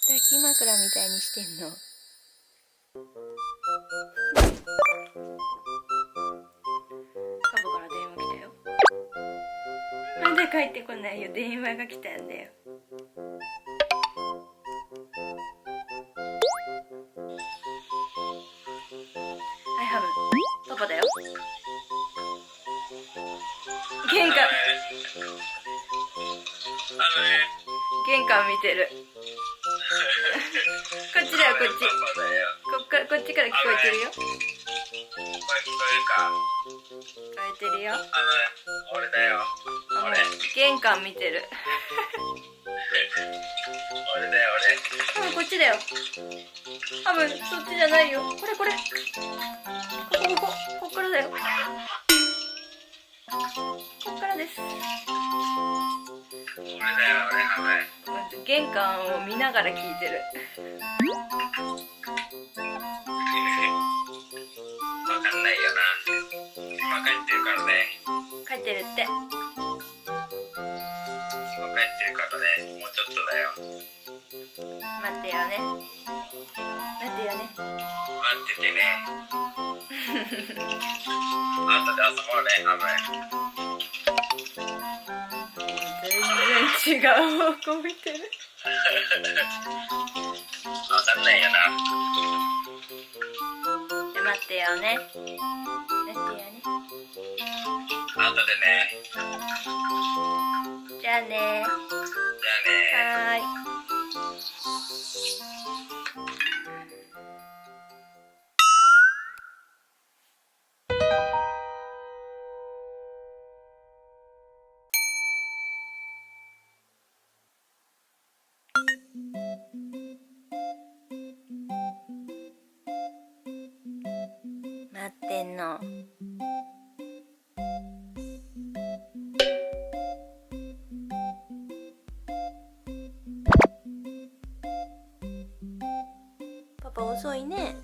抱き枕みたいにしてんの。パパから電話来たよ。なんで帰ってこないよ。電話が来たんだよ。はいハム、パパだよ。玄関見てる。こっちだよ、こっち。こっちから聞こえてるよ。聞こえてるよ。俺だよ。玄関見てる。俺だよ、こっちだよ。ハム、そっちじゃないよ。これ。こっからだよ。こっからです。俺だよ、ハム。玄関を見ながら聞いてる。わかんないよな。今帰ってるからね。帰ってるって。今帰ってるからね。もうちょっとだよ。待ってよね。待っててね。後で遊ぼうね、ハム。全然違う方向見てる。わかんないよな。待ってよね。後でね。じゃあね。はーい。待ってんの。パパ遅いね。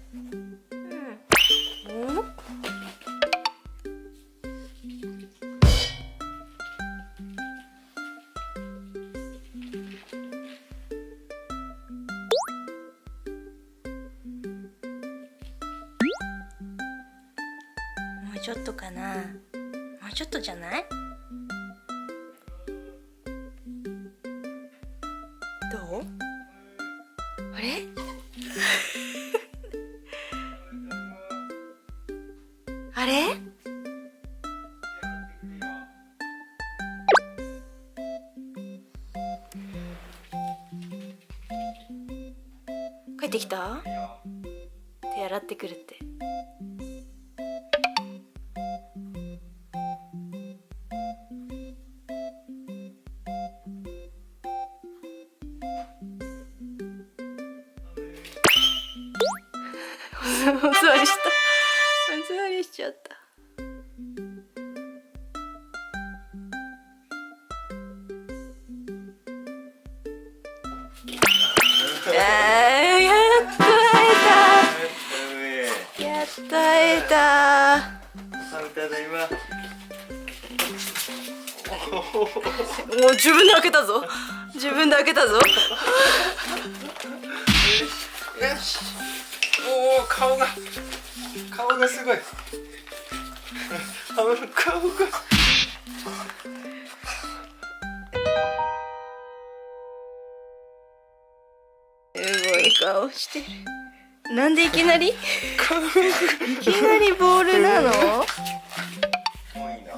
もうちょっとかな。もうちょっとじゃない？どう？あれ？あれ？帰ってきた？手洗ってくるって。お座りしちゃった。やっと会えた。もう自分で開けたぞ。よし。おお、顔がすごい。顔が。すごい顔してる。なんでいきなりボールなの？もういいな。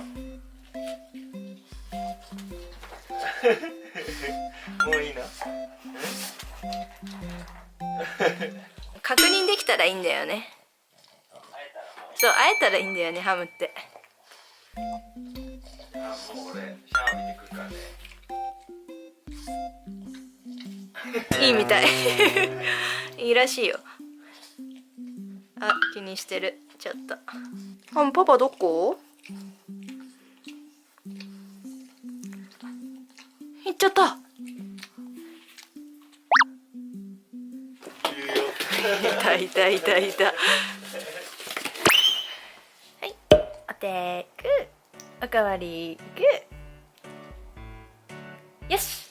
もういいな。確認できたらいいんだよね。そう、会えたらいいんだよね、ハムって。もう俺シャワー浴びてくるからね。いいみたい。いいらしいよ。あ、気にしてる。ちょっと。ハム、パパどこ？いっちゃった。いたいたいたいた。はい、お手グー、おかわりグー。よし。